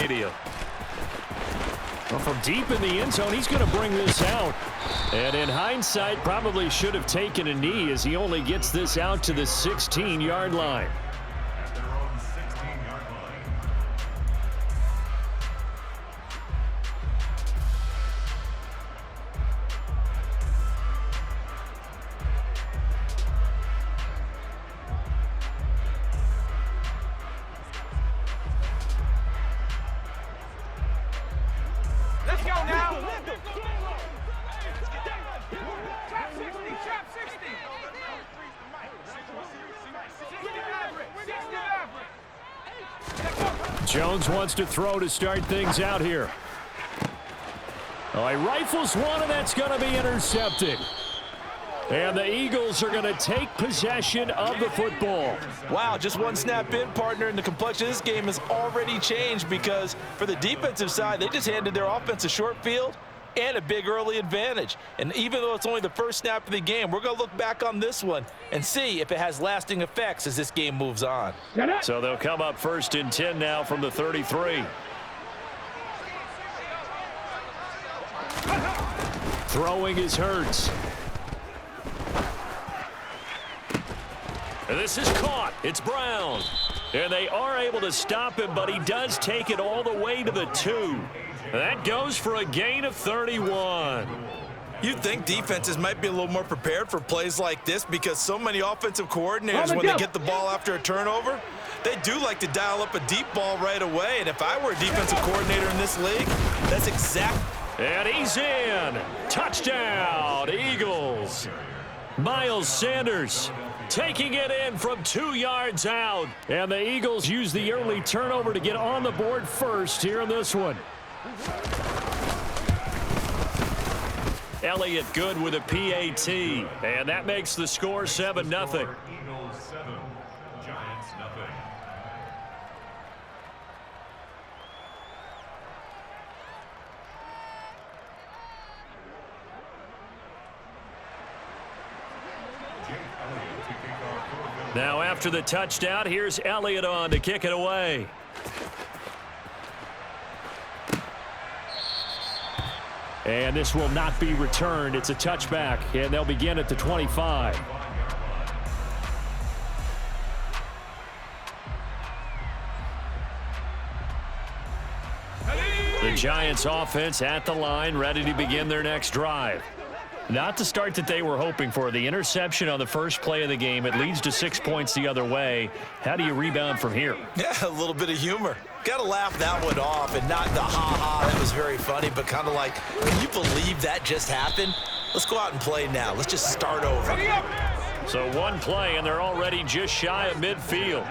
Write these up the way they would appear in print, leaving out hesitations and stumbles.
stadium. Well, from deep in the end zone, he's going to bring this out. And in hindsight, probably should have taken a knee as he only gets this out to the 16-yard line. At their own 16-yard line. Let's go now. Trap 60, trap 60. 60 average. Jones wants to throw to start things out here. Oh, he rifles one, and that's going to be intercepted. And the Eagles are going to take possession of the football. Wow, just one snap in, partner, and the complexion of this game has already changed because for the defensive side, they just handed their offense a short field and a big early advantage. And even though it's only the first snap of the game, we're going to look back on this one and see if it has lasting effects as this game moves on. So they'll come up 1st and 10 now from the 33. Throwing is Hurts. And this is caught. It's Brown. And they are able to stop him, but he does take it all the way to the 2. That goes for a gain of 31. You'd think defenses might be a little more prepared for plays like this because so many offensive coordinators, when they get the ball after a turnover, they do like to dial up a deep ball right away. And if I were a defensive coordinator in this league, that's exactly. And he's in. Touchdown, Eagles. Miles Sanders taking it in from 2 yards out. And the Eagles use the early turnover to get on the board first here in this one. Elliott good with a PAT. And that makes the score 7-0. Eagles 7, Giants nothing. Now after the touchdown, here's Elliott on to kick it away. And this will not be returned. It's a touchback, and they'll begin at the 25. The Giants offense at the line, ready to begin their next drive. Not the start that they were hoping for. The interception on the first play of the game. It leads to 6 points the other way. How do you rebound from here? Yeah, a little bit of humor. Got to laugh that one off and not the ha-ha. That was very funny, but kind of like, can you believe that just happened? Let's go out and play now. Let's just start over. So one play, and they're already just shy of midfield.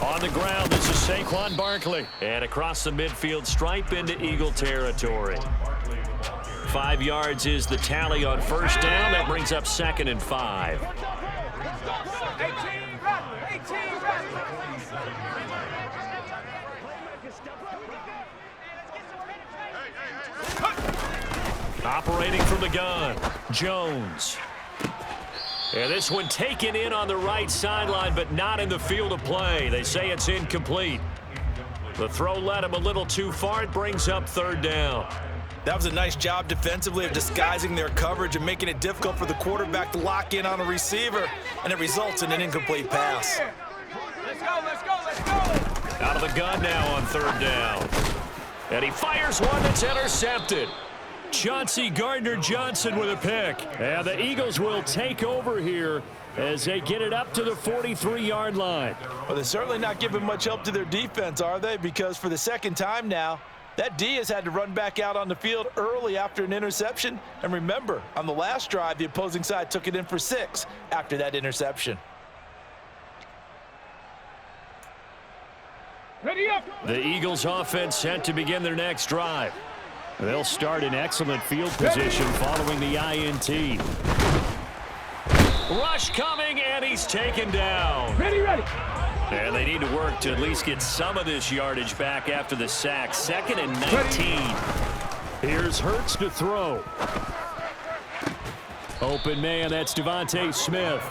On the ground, this is Saquon Barkley. And across the midfield stripe into Eagle territory. 5 yards is the tally on first down. That brings up 2nd and 5. Operating from the gun, Jones. And this one taken in on the right sideline, but not in the field of play. They say it's incomplete. The throw led him a little too far. It brings up 3rd down. That was a nice job defensively of disguising their coverage and making it difficult for the quarterback to lock in on a receiver, and it results in an incomplete pass. Let's go, let's go, let's go. Out of the gun now on 3rd down. And he fires one that's intercepted. Chauncey Gardner-Johnson with a pick. And the Eagles will take over here as they get it up to the 43-yard line. Well, they're certainly not giving much help to their defense, are they? Because for the second time now, that D has had to run back out on the field early after an interception. And remember, on the last drive, the opposing side took it in for 6 after that interception. Ready up. The Eagles offense set to begin their next drive. They'll start in excellent field position following the INT. Rush coming, and he's taken down. Ready, ready. And they need to work to at least get some of this yardage back after the sack. 2nd and 19. Here's Hurts to throw. Open man, that's Devontae Smith.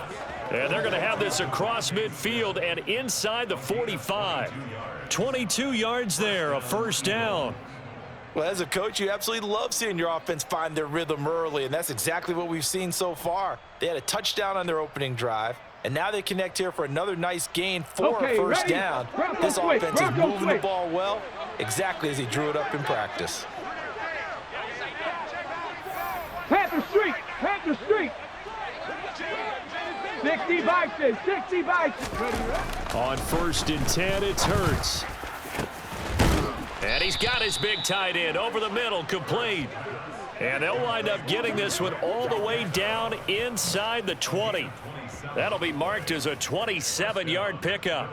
And they're going to have this across midfield and inside the 45. 22 yards there, a first down. Well, as a coach, you absolutely love seeing your offense find their rhythm early, and that's exactly what we've seen so far. They had a touchdown on their opening drive, and now they connect here for another nice gain for a first down. This offense is moving the ball well, exactly as he drew it up in practice. Panther Street! Panther Street! 60 Bison! 60 Bison! On 1st and 10, it's Hurts. And he's got his big tight end over the middle, complete. And they'll wind up getting this one all the way down inside the 20. That'll be marked as a 27-yard pickup.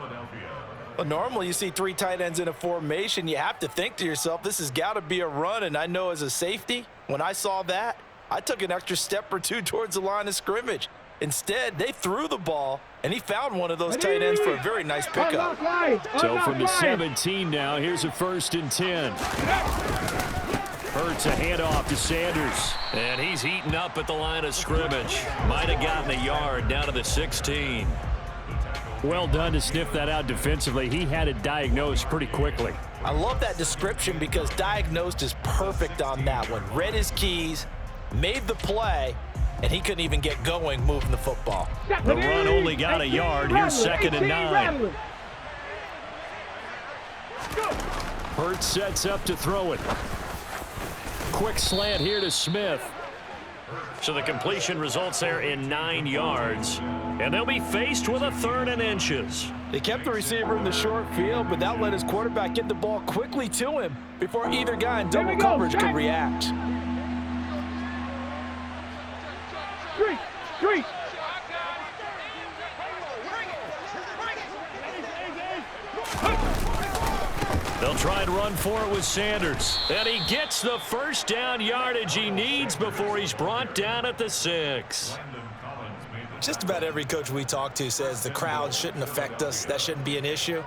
Well, normally you see 3 tight ends in a formation. You have to think to yourself, this has got to be a run. And I know as a safety, when I saw that, I took an extra step or two towards the line of scrimmage. Instead, they threw the ball, and he found one of those tight ends for a very nice pickup. So from the 17 now, here's a 1st and 10. Hurts a handoff to Sanders. And he's eaten up at the line of scrimmage. Might have gotten a yard down to the 16. Well done to sniff that out defensively. He had it diagnosed pretty quickly. I love that description because diagnosed is perfect on that one. Read his keys, made the play, and he couldn't even get going moving the football. The run only got a yard. Here's 2nd and 9. Hurts sets up to throw it. Quick slant here to Smith. So the completion results there in 9 yards. And they'll be faced with a 3rd and inches. They kept the receiver in the short field, but that let his quarterback get the ball quickly to him before either guy in double coverage could react. Street! They'll try and run for it with Sanders. And he gets the first down yardage he needs before he's brought down at the 6. Just about every coach we talk to says the crowd shouldn't affect us. That shouldn't be an issue.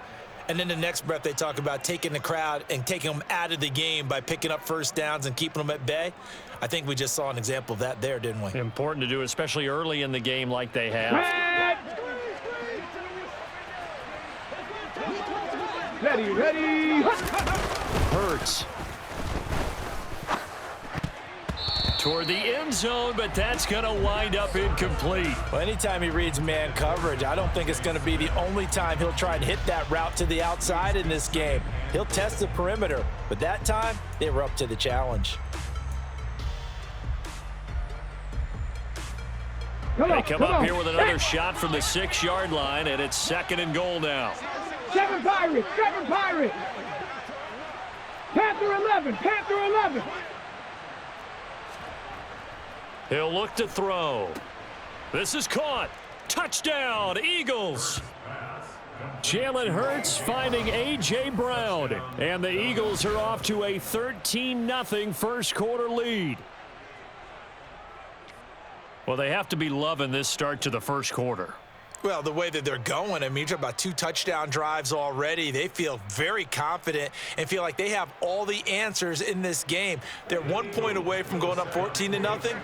And then the next breath they talk about taking the crowd and taking them out of the game by picking up first downs and keeping them at bay. I think we just saw an example of that there, didn't we? Important to do, especially early in the game like they have. Ready! Hurts. Toward the end zone, but that's going to wind up incomplete. Well, anytime he reads man coverage, I don't think it's going to be the only time he'll try and hit that route to the outside in this game. He'll test the perimeter, but that time, they were up to the challenge. They come up here with another shot from the 6-yard line, and it's 2nd and goal now. 7 Pirates! Panther 11! He'll look to throw. This is caught. Touchdown, Eagles. Jalen Hurts finding A.J. Brown. And the Eagles are off to a 13-0 first quarter lead. Well, they have to be loving this start to the first quarter. Well, the way that they're going, I mean, you're talking about 2 touchdown drives already. They feel very confident and feel like they have all the answers in this game. They're 1 point away from going up 14-0.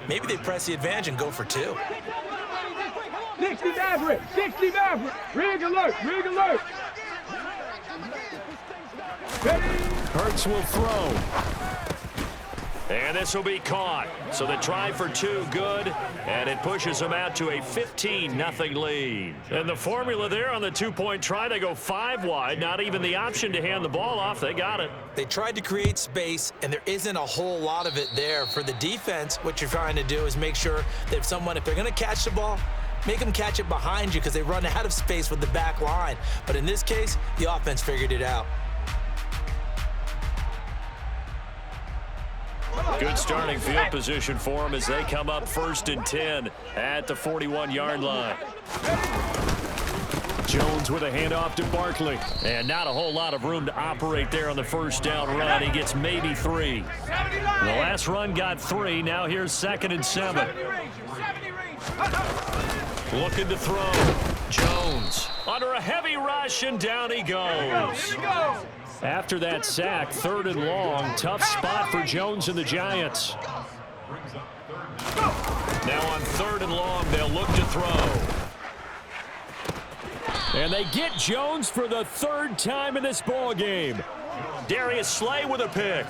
Maybe they press the advantage and go for 2. 60 Maverick! Rig alert! Ready? Hurts will throw. And this will be caught. So the try for 2, good. And it pushes them out to a 15-0 lead. And the formula there on the 2-point try, they go 5 wide. Not even the option to hand the ball off. They got it. They tried to create space, and there isn't a whole lot of it there. For the defense, what you're trying to do is make sure that if they're going to catch the ball, make them catch it behind you because they run out of space with the back line. But in this case, the offense figured it out. Good starting field position for them as they come up 1st and 10 at the 41-yard line. Jones with a handoff to Barkley. And not a whole lot of room to operate there on the first down run. He gets maybe 3. The last run got 3. Now here's 2nd and 7. Looking to throw. Jones. under a heavy rush, and down he goes. After that sack, 3rd and long, tough spot for Jones and the Giants. Now on 3rd and long, they'll look to throw. And they get Jones for the 3rd time in this ball game. Darius Slay with a pick.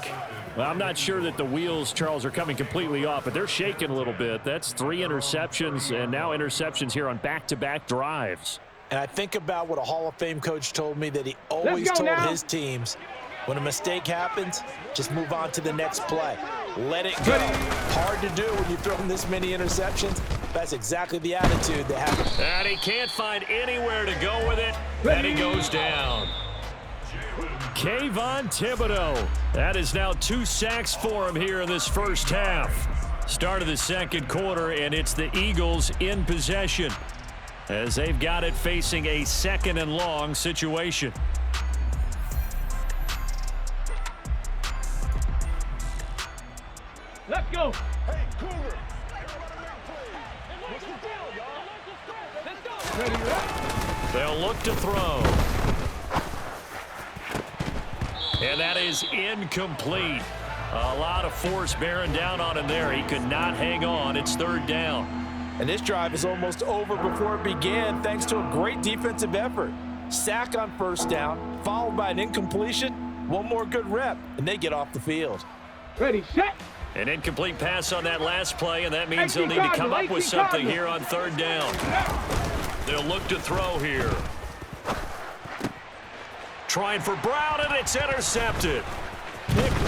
Well, I'm not sure that the wheels, Charles, are coming completely off, but they're shaking a little bit. That's 3 interceptions, and now interceptions here on back-to-back drives. And I think about what a Hall of Fame coach told me, that he always told his teams, when a mistake happens, just move on to the next play. Let it go. Hard to do when you throw this many interceptions. That's exactly the attitude they have. And he can't find anywhere to go with it, and he goes down. Kayvon Thibodeaux. That is now 2 sacks for him here in this first half. Start of the second quarter, and it's the Eagles in possession, as they've got it facing a 2nd and long situation. Let's go. They'll look to throw. And that is incomplete. A lot of force bearing down on him there. He could not hang on. It's 3rd down. And this drive is almost over before it began, thanks to a great defensive effort. Sack on 1st down, followed by an incompletion. One more good rep, and they get off the field. Ready, set. An incomplete pass on that last play, and that means they'll need to come up with something here on 3rd down. They'll look to throw here. Trying for Brown, and it's intercepted.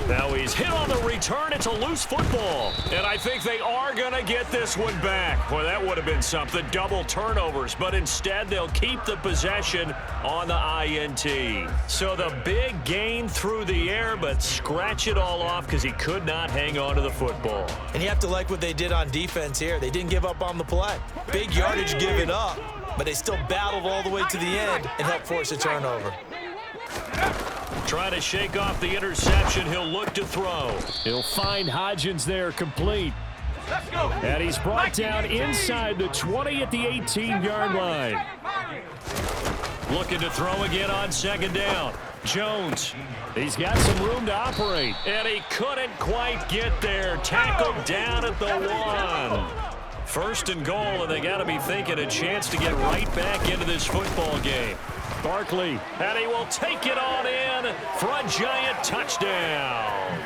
Now he's hit on the return. It's a loose football. And I think they are going to get this one back. Boy, that would have been something. Double turnovers. But instead, they'll keep the possession on the INT. So the big gain through the air, but scratch it all off because he could not hang on to the football. And you have to like what they did on defense here. They didn't give up on the play. Big yardage given up, but they still battled all the way to the end and helped force a turnover. Trying to shake off the interception. He'll look to throw. He'll find Hodgins there, complete. Let's go. And he's brought down inside the 20 at the 18-yard line. Looking to throw again on 2nd down. Jones. He's got some room to operate. And he couldn't quite get there. Tackled down at the 1. 1st and goal, and they got to be thinking a chance to get right back into this football game. Barkley, and he will take it on in for a Giant touchdown.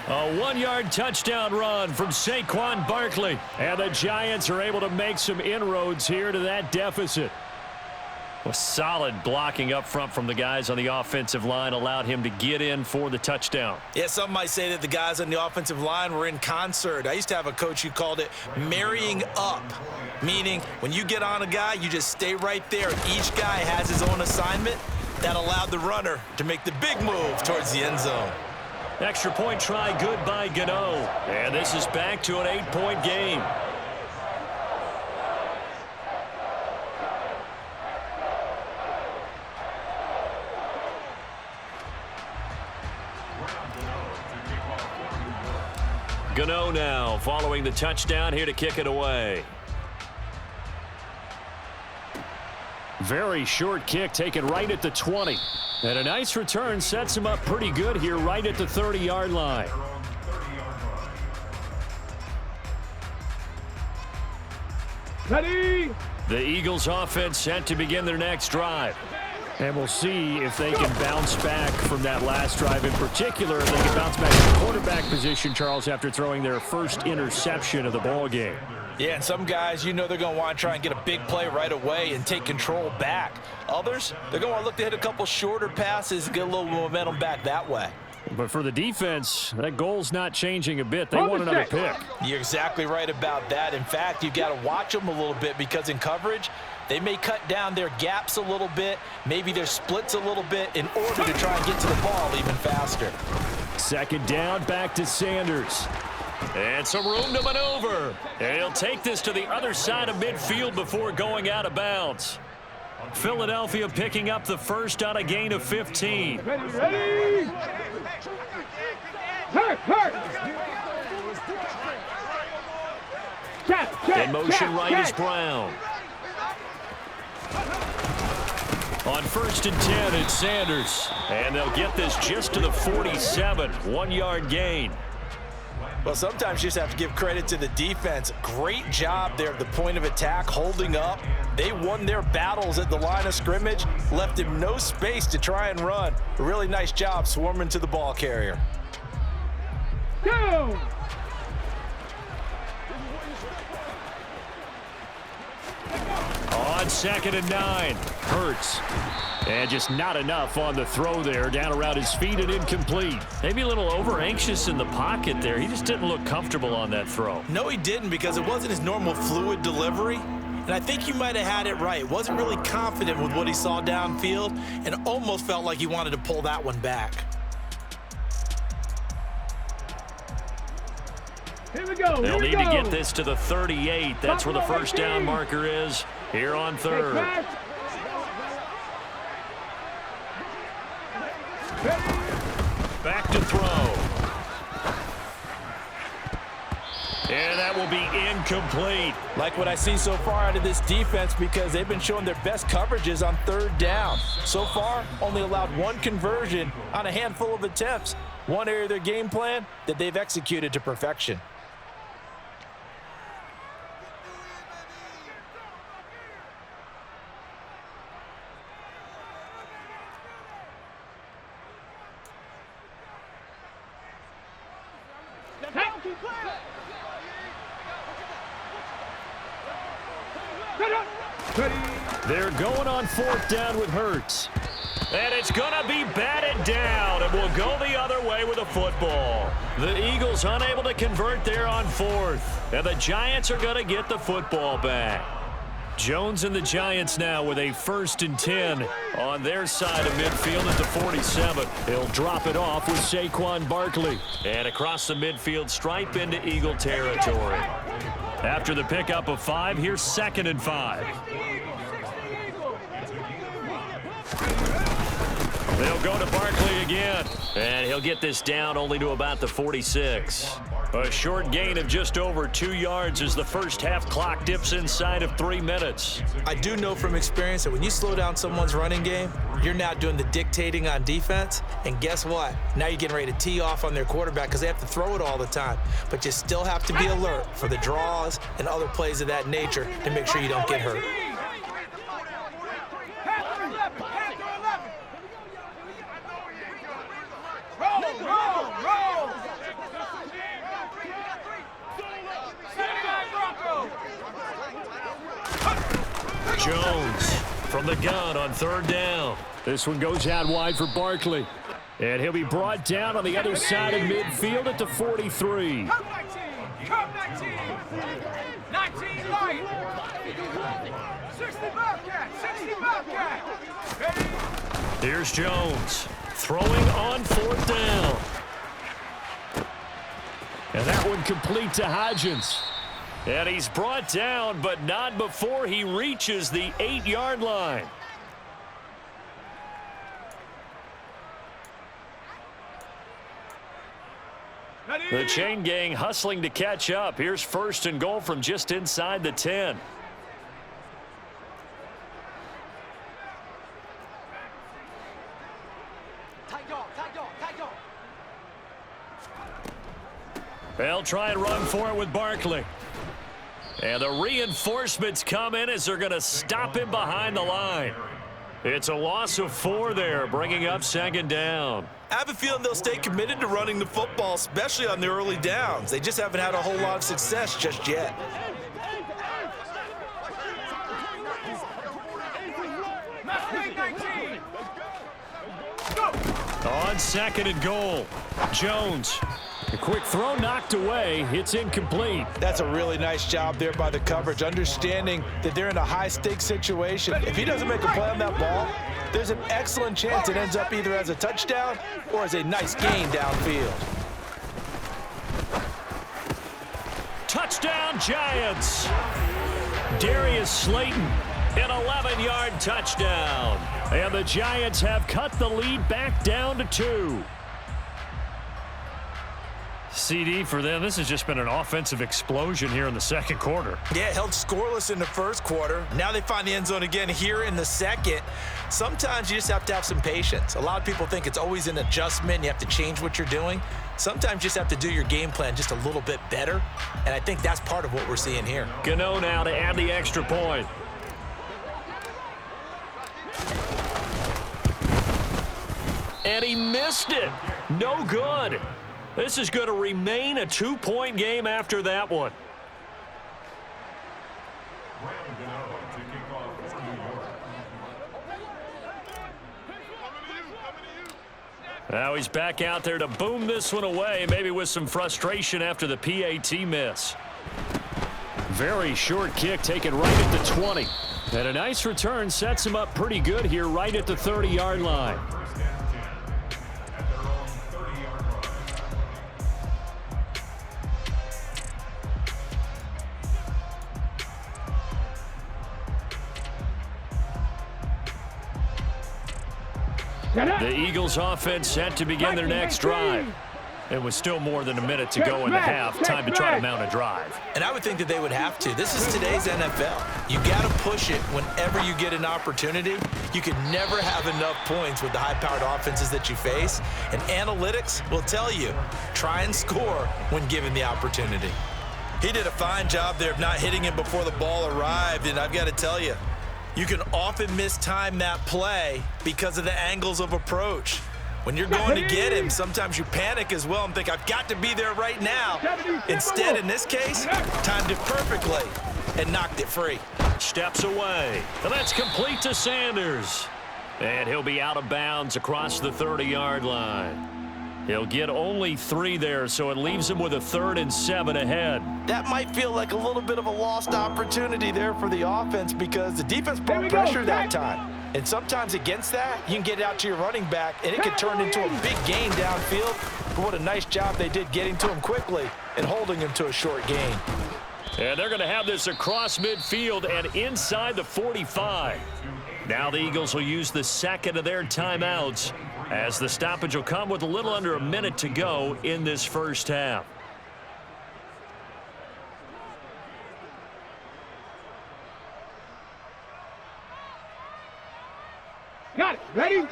A 1-yard touchdown run from Saquon Barkley. And the Giants are able to make some inroads here to that deficit. A solid blocking up front from the guys on the offensive line allowed him to get in for the touchdown. Yeah, some might say that the guys on the offensive line were in concert. I used to have a coach who called it marrying up, meaning when you get on a guy, you just stay right there. Each guy has his own assignment. That allowed the runner to make the big move towards the end zone. Extra point try good by Gano. And this is back to an 8-point game. Gano now following the touchdown here to kick it away. Very short kick taken right at the 20. And a nice return sets him up pretty good here right at the 30-yard line. Ready. The Eagles offense set to begin their next drive. And we'll see if they can bounce back from that last drive in particular. If they can bounce back to the quarterback position, Charles, after throwing their first interception of the ball game. Yeah, and some guys, you know they're going to want to try and get a big play right away and take control back. Others, they're going to want to look to hit a couple shorter passes and get a little momentum back that way. But for the defense, that goal's not changing a bit. They want another pick. You're exactly right about that. In fact, you've got to watch them a little bit because in coverage, they may cut down their gaps a little bit, maybe their splits a little bit in order to try and get to the ball even faster. 2nd down, back to Sanders. And some room to maneuver. And he'll take this to the other side of midfield before going out of bounds. Philadelphia picking up the first on a gain of 15. Ready. Hurt. In motion right is Brown. On 1st and 10, it's Sanders. And they'll get this just to the 47, 1-yard gain. Well, sometimes you just have to give credit to the defense. Great job there at the point of attack, holding up. They won their battles at the line of scrimmage, left him no space to try and run. A really nice job swarming to the ball carrier. Go! On 2nd and 9, Hurts. And just not enough on the throw there, down around his feet and incomplete. Maybe a little over-anxious in the pocket there. He just didn't look comfortable on that throw. No, he didn't, because it wasn't his normal fluid delivery. And I think you might have had it right. Wasn't really confident with what he saw downfield and almost felt like he wanted to pull that one back. Here we go. They'll need to get this to the 38. That's where the first down marker is here on 3rd. Back to throw. And that will be incomplete. Like what I see so far out of this defense, because they've been showing their best coverages on 3rd down. So far, only allowed 1 conversion on a handful of attempts. One area of their game plan that they've executed to perfection. They're going on 4th down with Hurts. And it's going to be batted down. It will go the other way with a football. The Eagles unable to convert there on 4th. And the Giants are going to get the football back. Jones and the Giants now with a 1st and 10 on their side of midfield at the 47. He'll drop it off with Saquon Barkley. And across the midfield stripe into Eagle territory. After the pickup of 5, here's 2nd and 5. They'll go to Barkley again. And he'll get this down only to about the 46. A short gain of just over 2 yards as the first half clock dips inside of 3 minutes. I do know from experience that when you slow down someone's running game, you're now doing the dictating on defense. And guess what? Now you're getting ready to tee off on their quarterback because they have to throw it all the time. But you still have to be alert for the draws and other plays of that nature to make sure you don't get hurt. Jones from the gun on 3rd down. This one goes out wide for Barkley. And he'll be brought down on the other side of midfield at the 43. Come 19. 19 light. 60 Bobcat. 60 Bobcat. Here's Jones throwing on 4th down. And that one complete to Hodgins. And he's brought down, but not before he reaches the 8-yard line. The chain gang hustling to catch up. Here's 1st and goal from just inside the 10. They'll try and run for it with Barkley. And the reinforcements come in as they're going to stop him behind the line. It's a loss of 4 there, bringing up 2nd down. I have a feeling they'll stay committed to running the football, especially on the early downs. They just haven't had a whole lot of success just yet. On 2nd and goal, Jones. A quick throw knocked away. It's incomplete. That's a really nice job there by the coverage, understanding that they're in a high-stakes situation. If he doesn't make a play on that ball, there's an excellent chance it ends up either as a touchdown or as a nice gain downfield. Touchdown, Giants. Darius Slayton, an 11-yard touchdown. And the Giants have cut the lead back down to 2. CD for them, this has just been an offensive explosion here in the second quarter. Yeah, held scoreless in the first quarter. Now they find the end zone again here in the second. Sometimes you just have to have some patience. A lot of people think it's always an adjustment. You have to change what you're doing. Sometimes you just have to do your game plan just a little bit better, and I think that's part of what we're seeing here. Gano now to add the extra point. And he missed it. No good. This is going to remain a 2-point game after that one. Brandon Gano to kick off New York. Now he's back out there to boom this one away, maybe with some frustration after the PAT miss. Very short kick taken right at the 20. And a nice return sets him up pretty good here right at the 30-yard line. First and 10 at their own 30-yard line. The Eagles offense set to begin their next drive. It was still more than a minute to go in the half. Time to try to mount a drive. And I would think that they would have to. This is today's NFL. You got to push it whenever you get an opportunity. You can never have enough points with the high-powered offenses that you face. And analytics will tell you, try and score when given the opportunity. He did a fine job there of not hitting him before the ball arrived. And I've got to tell you, you can often mistime that play because of the angles of approach. When you're going to get him, sometimes you panic as well and think, I've got to be there right now. Instead, in this case, timed it perfectly and knocked it free. Steps away. And that's complete to Sanders. And he'll be out of bounds across the 30-yard line. He'll get only 3 there, so it leaves him with a 3rd and 7 ahead. That might feel like a little bit of a lost opportunity there for the offense because the defense brought pressure that time. And sometimes against that, you can get it out to your running back, and it can turn into a big gain downfield. But what a nice job they did getting to him quickly and holding him to a short gain. And they're going to have this across midfield and inside the 45. Now the Eagles will use the second of their timeouts as the stoppage will come with a little under a minute to go in this first half. Got it. Ready?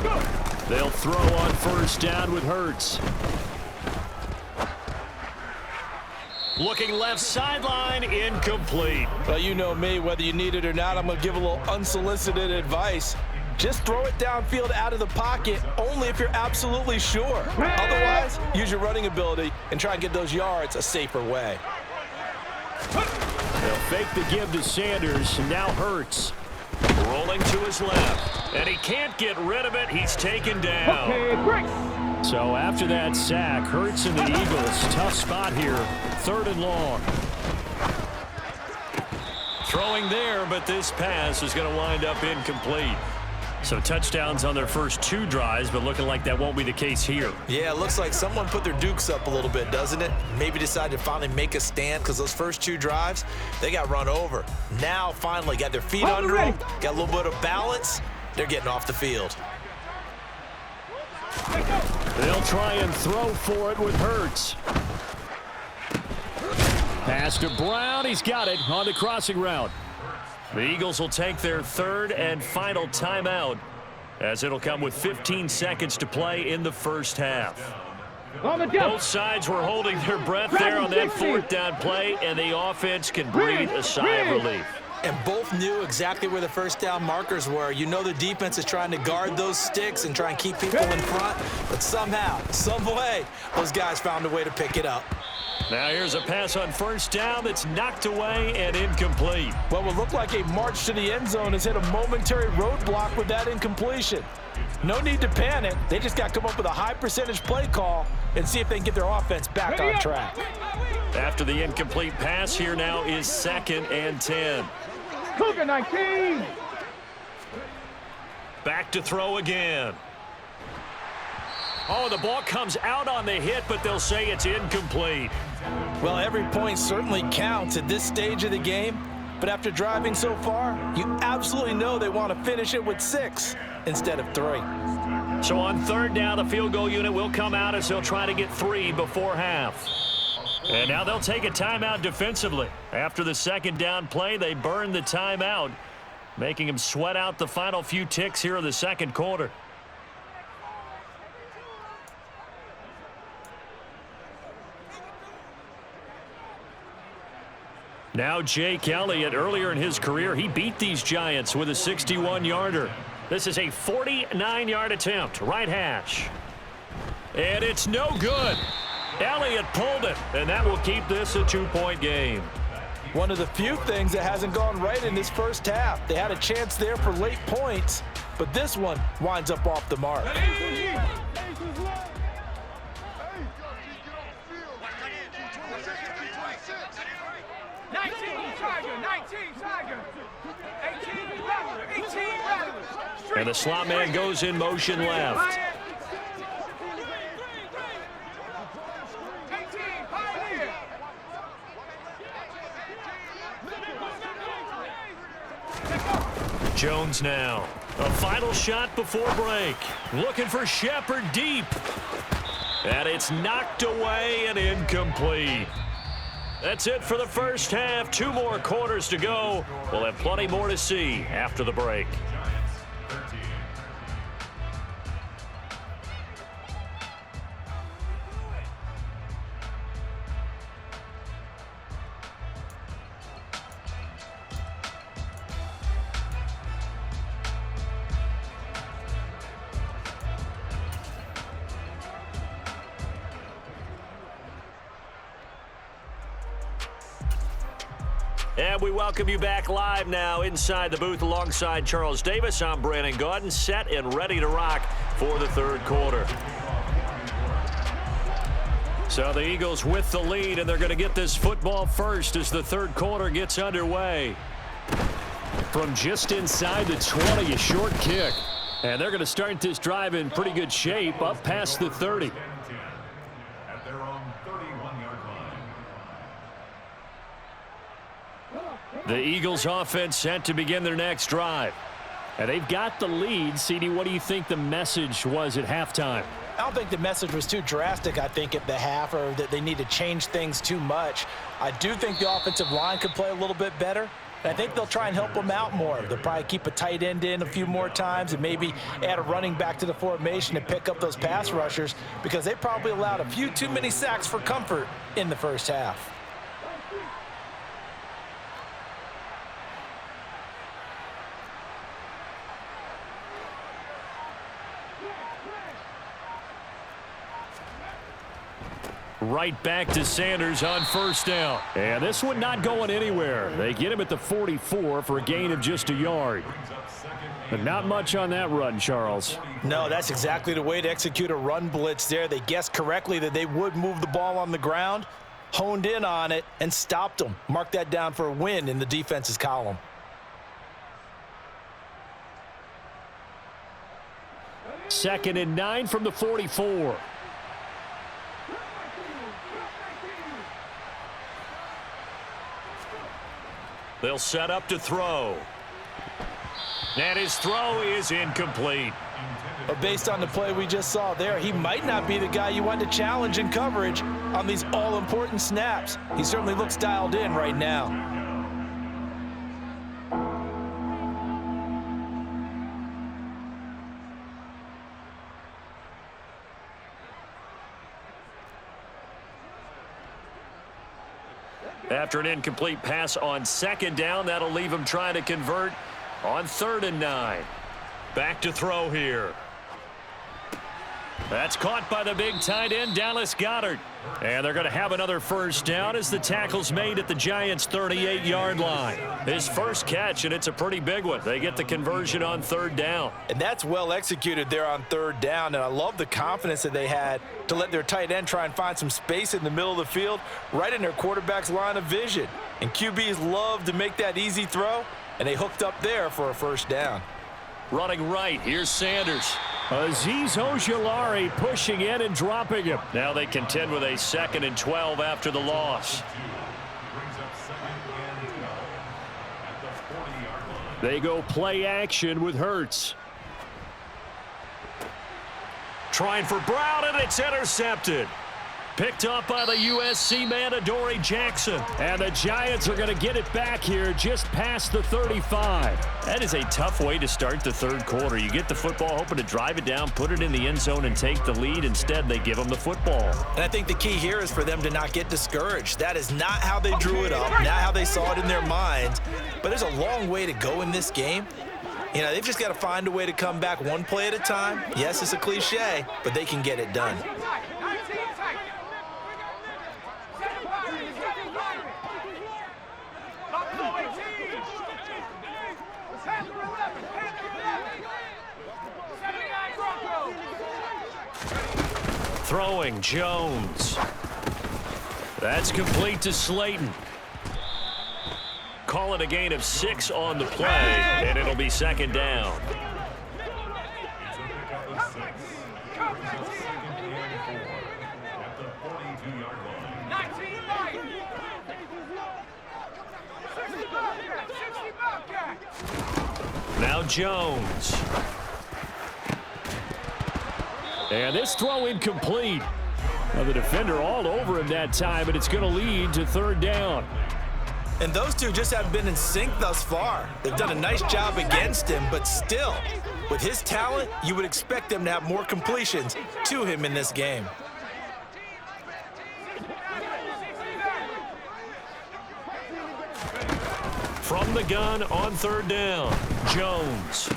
Go. They'll throw on first down with Hurts. Looking left sideline, incomplete. Well, you know me, whether you need it or not, I'm going to give a little unsolicited advice. Just throw it downfield out of the pocket only if you're absolutely sure. Otherwise, use your running ability and try and get those yards a safer way. They'll fake the give to Sanders, and now Hurts. Rolling to his left, and he can't get rid of it. He's taken down. Okay, break. So after that sack, Hurts and the Eagles, tough spot here, 3rd and long. Throwing there, but this pass is going to wind up incomplete. So touchdowns on their first 2 drives, but looking like that won't be the case here. Yeah, it looks like someone put their dukes up a little bit, doesn't it? Maybe decided to finally make a stand because those first 2 drives, they got run over. Now finally got their feet under them, got a little bit of balance. They're getting off the field. They'll try and throw for it with Hurts. Pass to Brown. He's got it on the crossing route. The Eagles will take their 3rd and final timeout as it'll come with 15 seconds to play in the first half. Both sides were holding their breath there on that 4th down play, and the offense can breathe a sigh of relief. And both knew exactly where the first down markers were. You know the defense is trying to guard those sticks and try and keep people in front, but somehow, some way, those guys found a way to pick it up. Now here's a pass on first down that's knocked away and incomplete. What would look like a march to the end zone has hit a momentary roadblock with that incompletion. No need to panic. They just got to come up with a high percentage play call and see if they can get their offense back on track. After the incomplete pass, here now is 2nd and 10. Cougar 19. Back to throw again. Oh, the ball comes out on the hit, but they'll say it's incomplete. Well, every point certainly counts at this stage of the game, but after driving so far, you absolutely know they want to finish it with 6 instead of 3. So on 3rd down, the field goal unit will come out as they'll try to get 3 before half. And now they'll take a timeout defensively. After the second down play, they burn the timeout, making them sweat out the final few ticks here in the second quarter. Now Jake Elliott, earlier in his career, he beat these Giants with a 61-yarder. This is a 49-yard attempt, right hash. And it's no good. Elliott pulled it, and that will keep this a 2-point game. One of the few things that hasn't gone right in this first half. They had a chance there for late points, but this one winds up off the mark. 19 Tiger. 18 Rattler. And the slot man goes in motion left. Jones now. A final shot before break. Looking for Shepard deep. And it's knocked away and incomplete. That's it for the first half. 2 more quarters to go. We'll have plenty more to see after the break. And we welcome you back live now inside the booth alongside Charles Davis. I'm Brandon Gaudin, set and ready to rock for the third quarter. So the Eagles with the lead, and they're going to get this football first as the third quarter gets underway. From just inside the 20, a short kick. And they're going to start this drive in pretty good shape, up past the 30. At their own 31-yard line. The Eagles offense set to begin their next drive. And they've got the lead. CD, what do you think the message was at halftime? I don't think the message was too drastic, I think, at the half, or that they need to change things too much. I do think the offensive line could play a little bit better. And I think they'll try and help them out more. They'll probably keep a tight end in a few more times and maybe add a running back to the formation and pick up those pass rushers, because they probably allowed a few too many sacks for comfort in the first half. Right back to Sanders on first down. And this one not going anywhere. They get him at the 44 for a gain of just a yard. But not much on that run, Charles. No, that's exactly the way to execute a run blitz there. They guessed correctly that they would move the ball on the ground, honed in on it, and stopped them. Mark that down for a win in the defense's column. Second and 9 from the 44. They'll set up to throw. And his throw is incomplete. But based on the play we just saw there, he might not be the guy you want to challenge in coverage on these all-important snaps. He certainly looks dialed in right now. After an incomplete pass on second down, that'll leave him trying to convert on 3rd and 9. Back to throw here. That's caught by the big tight end, Dallas Goedert. And they're going to have another first down as the tackle's made at the Giants' 38-yard line. His first catch, and it's a pretty big one. They get the conversion on 3rd down. And that's well executed there on 3rd down, and I love the confidence that they had to let their tight end try and find some space in the middle of the field, right in their quarterback's line of vision. And QBs love to make that easy throw, and they hooked up there for a first down. Running right, here's Sanders. Azeez Ojulari pushing in and dropping him. Now they contend with a 2nd and 12 after the loss. They go play action with Hurts. Trying for Brown, and it's intercepted. Picked up by the USC man, Adoree Jackson. And the Giants are going to get it back here just past the 35. That is a tough way to start the third quarter. You get the football, hoping to drive it down, put it in the end zone, and take the lead. Instead, they give them the football. And I think the key here is for them to not get discouraged. That is not how they drew it up, not how they saw it in their minds. But there's a long way to go in this game. You know, they've just got to find a way to come back one play at a time. Yes, it's a cliche, but they can get it done. Throwing Jones. That's complete to Slayton. Call it a gain of 6 on the play, and it'll be second down. Now Jones. And this throw incomplete. Well, the defender all over him that time, and it's going to lead to third down. And those two just haven't been in sync thus far. They've done a nice job against him, but still, with his talent, you would expect them to have more completions to him in this game. From the gun on third down, Jones.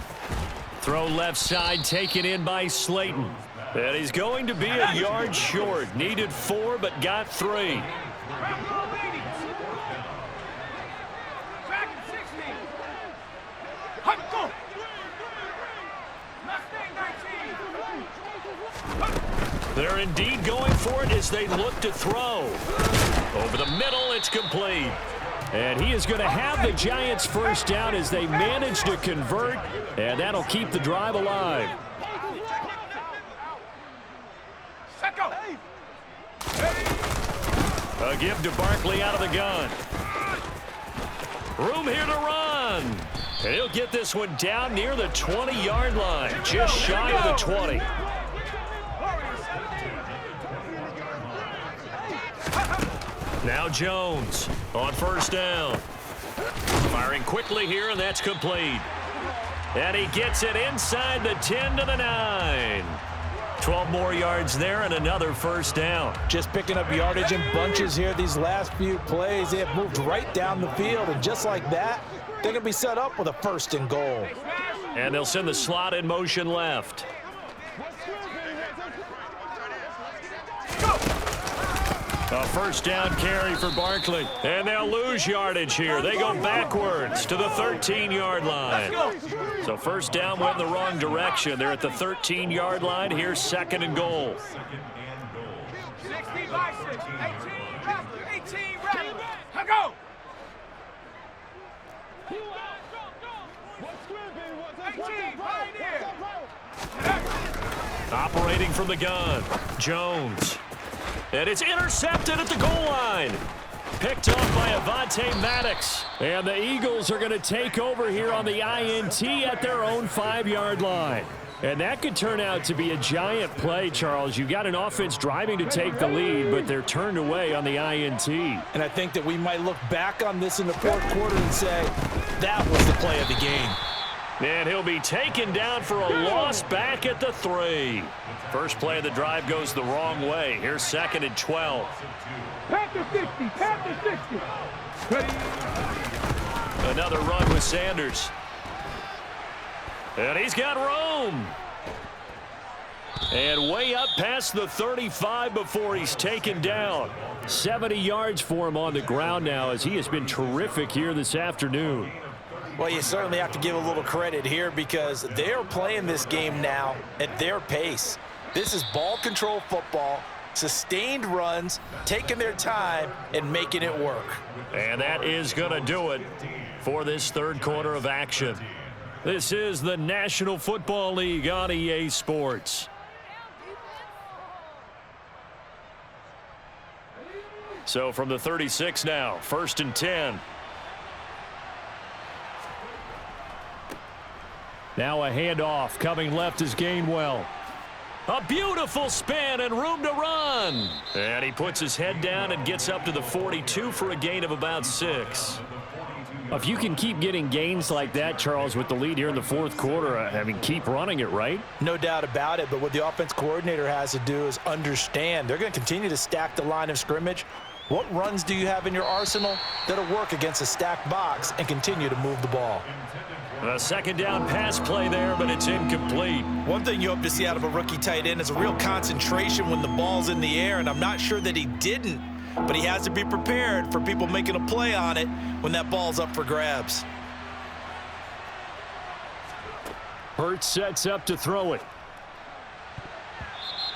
Throw left side, taken in by Slayton. And he's going to be a yard short. Needed 4, but got 3. They're indeed going for it as they look to throw. Over the middle, it's complete. And he is going to have the Giants first down as they manage to convert, and that'll keep the drive alive. A give to Barkley out of the gun. Room here to run. And he'll get this one down near the 20-yard line, just shy of the 20. Now Jones on first down. Firing quickly here, and that's complete. And he gets it inside the 10 to the 9. 12 more yards there and another first down. Just picking up yardage in bunches here these last few plays. They have moved right down the field, and just like that, they're going to be set up with a first and goal. And they'll send the slot in motion left. A first down carry for Barkley. And they'll lose yardage here. They go backwards to the 13-yard line. So first down went in the wrong direction. They're at the 13-yard line. Here's second and goal. 16 by 6, 18 ready. Go! 18 pioneer. Operating from the gun, Jones. And it's intercepted at the goal line. Picked up by Avonte Maddox. And the Eagles are going to take over here on the INT at their own 5-yard line. And that could turn out to be a giant play, Charles. You've got an offense driving to take the lead, but they're turned away on the INT. And I think that we might look back on this in the fourth quarter and say, that was the play of the game. And he'll be taken down for a loss back at the 3. First play of the drive goes the wrong way. Here's second and 12. Panther 60, Panther 60. Another run with Sanders. And he's got room. And way up past the 35 before he's taken down. 70 yards for him on the ground now as he has been terrific here this afternoon. Well, you certainly have to give a little credit here because they're playing this game now at their pace. This is ball control football, sustained runs, taking their time and making it work. And that is going to do it for this third quarter of action. This is the National Football League on EA Sports. So from the 36 now, first and 10. Now a handoff. Coming left is Gainwell. A beautiful spin and room to run. And he puts his head down and gets up to the 42 for a gain of about 6. If you can keep getting gains like that, Charles, with the lead here in the fourth quarter, I mean, keep running it, right? No doubt about it, but what the offense coordinator has to do is understand they're going to continue to stack the line of scrimmage. What runs do you have in your arsenal that'll work against a stacked box and continue to move the ball? A second down pass play there, but it's incomplete. One thing you hope to see out of a rookie tight end is a real concentration when the ball's in the air, and I'm not sure that he didn't, but he has to be prepared for people making a play on it when that ball's up for grabs. Hurts sets up to throw it.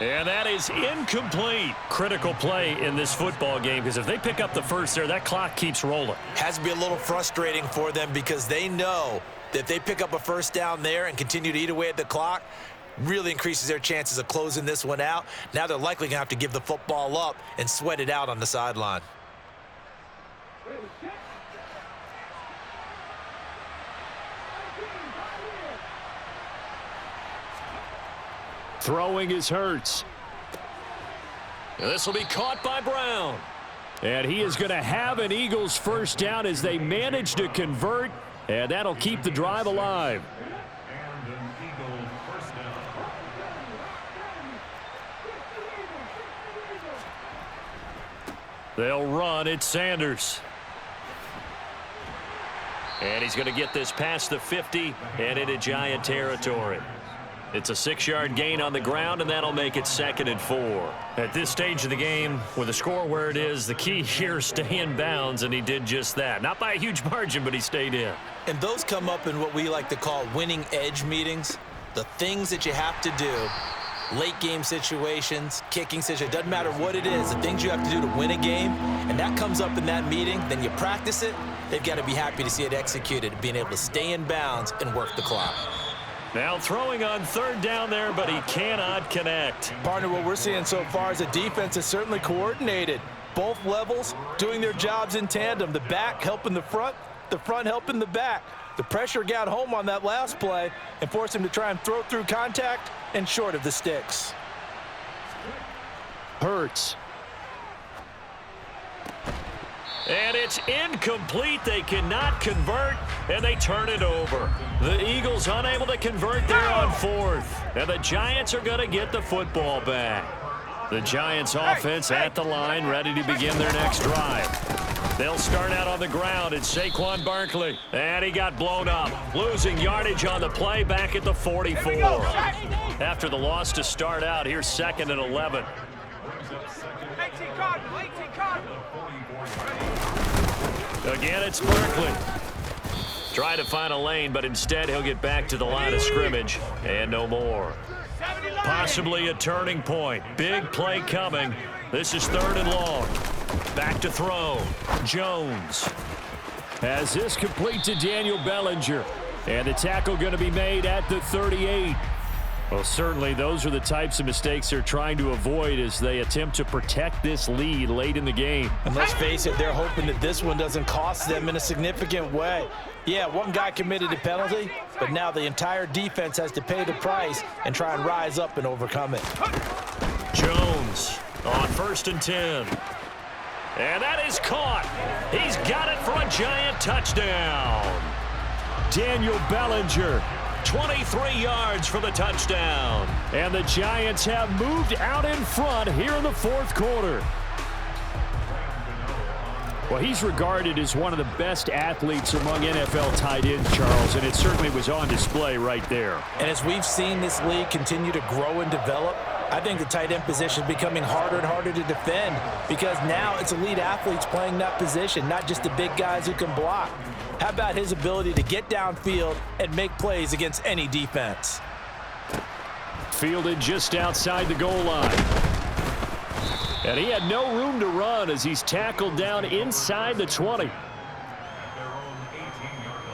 And that is incomplete. Critical play in this football game, because if they pick up the first there, that clock keeps rolling. Has to be a little frustrating for them because they know that if they pick up a first down there and continue to eat away at the clock, really increases their chances of closing this one out. Now they're likely going to have to give the football up and sweat it out on the sideline. Throwing is Hurts. This will be caught by Brown. And he is going to have an Eagles first down as they manage to convert, and that'll keep the drive alive. And an Eagle first down. They'll run. It's Sanders. And he's going to get this past the 50 and into Giant territory. It's a 6-yard gain on the ground, and that'll make it 2nd and 4. At this stage of the game, with the score where it is, the key here is stay in bounds, and he did just that. Not by a huge margin, but he stayed in. And those come up in what we like to call winning edge meetings. The things that you have to do, late game situations, kicking situations, doesn't matter what it is, the things you have to do to win a game, and that comes up in that meeting, then you practice it, they've got to be happy to see it executed, being able to stay in bounds and work the clock. Now throwing on 3rd down there, but he cannot connect. Partner, what we're seeing so far is the defense is certainly coordinated. Both levels doing their jobs in tandem. The back helping the front helping the back. The pressure got home on that last play and forced him to try and throw through contact and short of the sticks. Hurts. And it's incomplete. They cannot convert, and they turn it over. The Eagles unable to convert there on 4th. And the Giants are going to get the football back. The Giants offense at the line, ready to begin their next drive. They'll start out on the ground. It's Saquon Barkley. And he got blown up. Losing yardage on the play back at the 44. After the loss to start out, here's 2nd and 11. 18 Cardinal, 18 Cardinal. Again, it's Barkley. Try to find a lane, but instead he'll get back to the line of scrimmage and no more. Possibly a turning point. Big play coming. This is 3rd and long. Back to throw. Jones. As this complete to Daniel Bellinger. And the tackle going to be made at the 38. Well, certainly those are the types of mistakes they're trying to avoid as they attempt to protect this lead late in the game. And let's face it, they're hoping that this one doesn't cost them in a significant way. Yeah, one guy committed a penalty, but now the entire defense has to pay the price and try and rise up and overcome it. Jones on 1st and 10. And that is caught. He's got it for a Giant touchdown. Daniel Bellinger. 23 yards for the touchdown. And the Giants have moved out in front here in the 4th quarter. Well, he's regarded as one of the best athletes among NFL tight ends, Charles, and it certainly was on display right there. And as we've seen this league continue to grow and develop, I think the tight end position is becoming harder and harder to defend because now it's elite athletes playing that position, not just the big guys who can block. How about his ability to get downfield and make plays against any defense? Fielded just outside the goal line. And he had no room to run as he's tackled down inside the 20. Their own 18-yard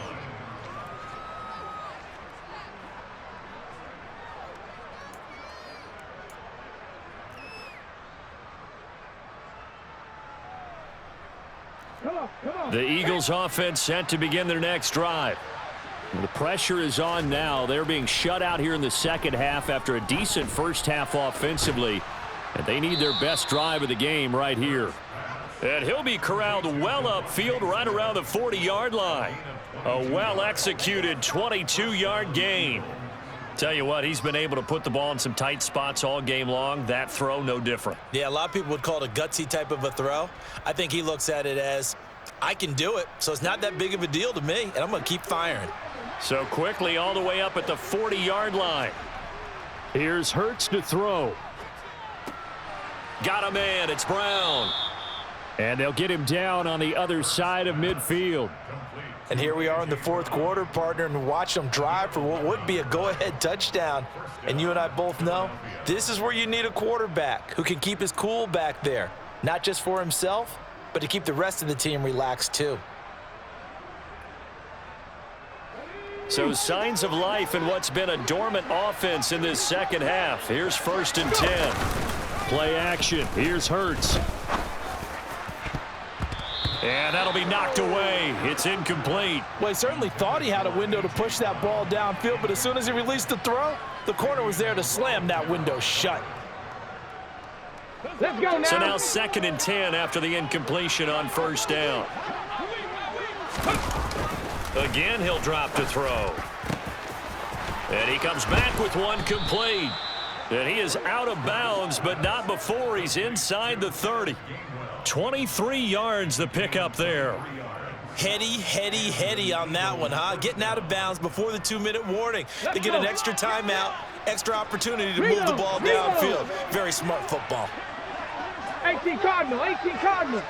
line. The Eagles offense set to begin their next drive. The pressure is on now. They're being shut out here in the second half after a decent first half offensively. And they need their best drive of the game right here. And he'll be corralled well upfield right around the 40-yard line. A well-executed 22-yard gain. Tell you what, he's been able to put the ball in some tight spots all game long. That throw, no different. Yeah, a lot of people would call it a gutsy type of a throw. I think he looks at it as, I can do it, so it's not that big of a deal to me, and I'm going to keep firing. So quickly all the way up at the 40-yard line. Here's Hurts to throw. Got a man. It's Brown. And they'll get him down on the other side of midfield. And here we are in the fourth quarter, partner, and watch them drive for what would be a go-ahead touchdown. And you and I both know this is where you need a quarterback who can keep his cool back there, not just for himself, but to keep the rest of the team relaxed too. So signs of life in what's been a dormant offense in this second half. Here's 1st and 10. Play action. Here's Hurts. And that'll be knocked away. It's incomplete. Well, he certainly thought he had a window to push that ball downfield, but as soon as he released the throw, the corner was there to slam that window shut. Let's go now. So now 2nd and 10 after the incompletion on 1st down. Again, he'll drop to throw. And he comes back with one complete. And he is out of bounds, but not before he's inside the 30. 23 yards the pickup there. Heady on that one, huh? Getting out of bounds before the 2-minute warning. They get an extra timeout, extra opportunity to move the ball downfield. Very smart football. 18 Cardinal, 18 Cardinal.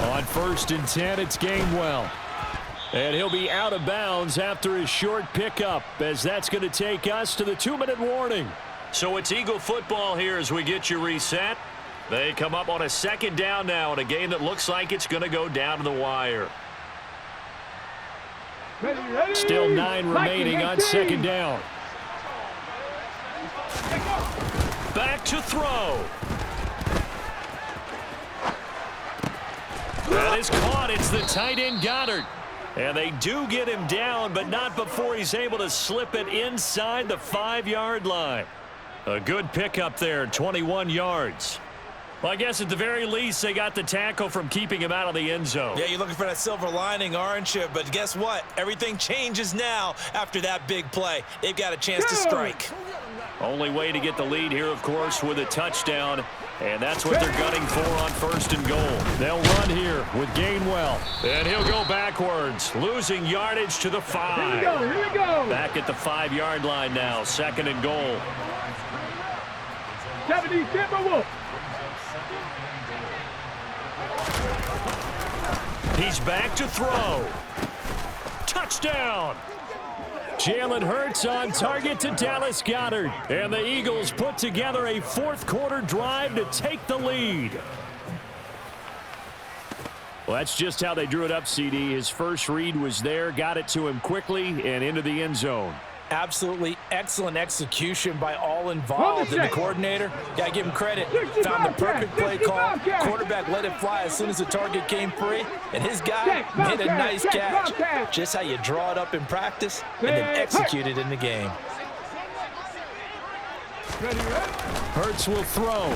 On 1st and 10, it's Gainwell. And he'll be out of bounds after his short pickup, as that's going to take us to the 2-minute warning. So it's Eagle football here as we get you reset. They come up on a 2nd down now in a game that looks like it's going to go down to the wire. Ready. Still 9 remaining on 2nd down. Back to throw. That is caught. It's the tight end Goddard. And they do get him down, but not before he's able to slip it inside the 5-yard line. A good pickup there, 21 yards. Well, I guess at the very least, they got the tackle from keeping him out of the end zone. Yeah, you're looking for that silver lining, aren't you? But guess what? Everything changes now after that big play. They've got a chance to strike. Only way to get the lead here, of course, with a touchdown. And that's what they're gunning for on 1st and goal. They'll run here with Gainwell. And he'll go backwards, losing yardage to the 5. Here we go. Back at the 5-yard line now, 2nd and goal. 70 Timberwolves. He's back to throw. Touchdown. Jalen Hurts on target to Dallas Goedert. And the Eagles put together a 4th quarter drive to take the lead. Well, that's just how they drew it up, CD. His first read was there, got it to him quickly, and into the end zone. Absolutely excellent execution by all involved. And the coordinator, gotta give him credit, found the perfect play call. Quarterback let it fly as soon as the target came free. And his guy made a nice catch. Just how you draw it up in practice and then execute it in the game. Hurts will throw.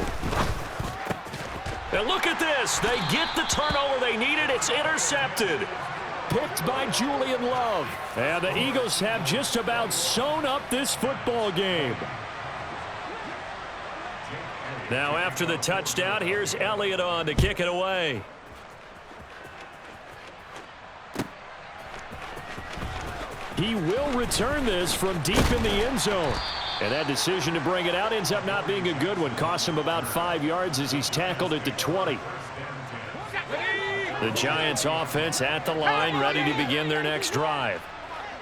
And look at this. They get the turnover they needed. It's intercepted. Picked by Julian Love. And the Eagles have just about sewn up this football game. Now after the touchdown, here's Elliott on to kick it away. He will return this from deep in the end zone. And that decision to bring it out ends up not being a good one. Cost him about 5 yards as he's tackled at the 20. The Giants offense at the line, ready to begin their next drive.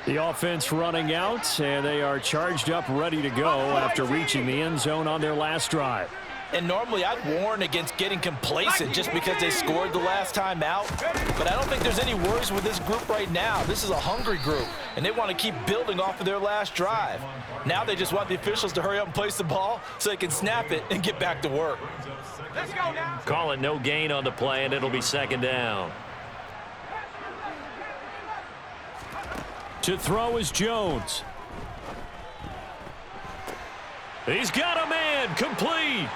The offense running out, and they are charged up, ready to go after reaching the end zone on their last drive. And normally I'd warn against getting complacent just because they scored the last time out. But I don't think there's any worries with this group right now. This is a hungry group, and they want to keep building off of their last drive. Now they just want the officials to hurry up and place the ball so they can snap it and get back to work. Let's go now. Call it no gain on the play, and it'll be 2nd down. To throw is Jones. He's got a man, complete.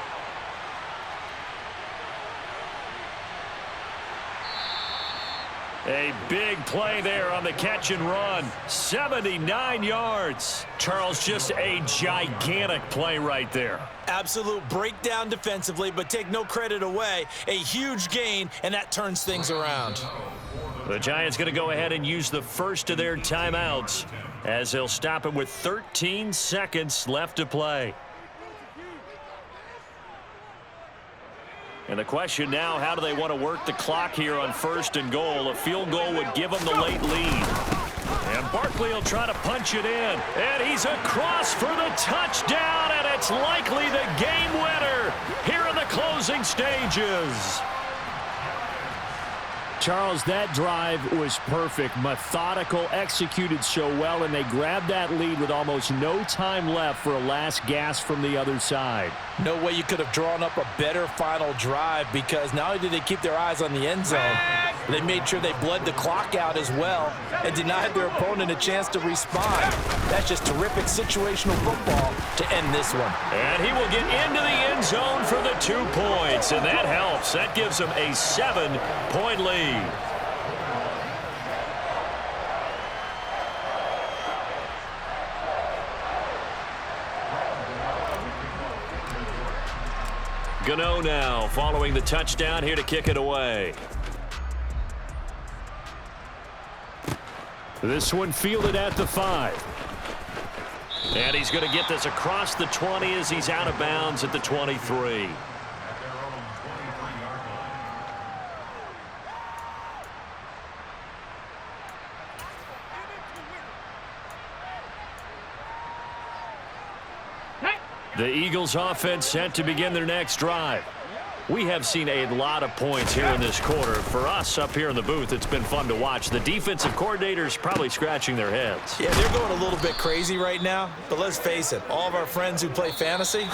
A big play there on the catch and run. 79 yards. Charles, just a gigantic play right there. Absolute breakdown defensively, but take no credit away. A huge gain, and that turns things around. The Giants going to go ahead and use the first of their timeouts as they'll stop him with 13 seconds left to play. And the question now, how do they want to work the clock here on 1st and goal? A field goal would give them the late lead. And Barkley will try to punch it in. And he's across for the touchdown, and it's likely the game winner here in the closing stages. Charles, that drive was perfect. Methodical, executed so well, and they grabbed that lead with almost no time left for a last gasp from the other side. No way you could have drawn up a better final drive, because not only did they keep their eyes on the end zone, they made sure they bled the clock out as well and denied their opponent a chance to respond. That's just terrific situational football to end this one. And he will get into the end zone for the 2 points, and that helps. That gives them a 7-point lead. Gano now following the touchdown here to kick it away. This one fielded at the 5. And he's going to get this across the 20 as he's out of bounds at the 23. The Eagles offense set to begin their next drive. We have seen a lot of points here in this quarter. For us up here in the booth, it's been fun to watch. The defensive coordinators probably scratching their heads. Yeah, they're going a little bit crazy right now, but let's face it, all of our friends who play fantasy,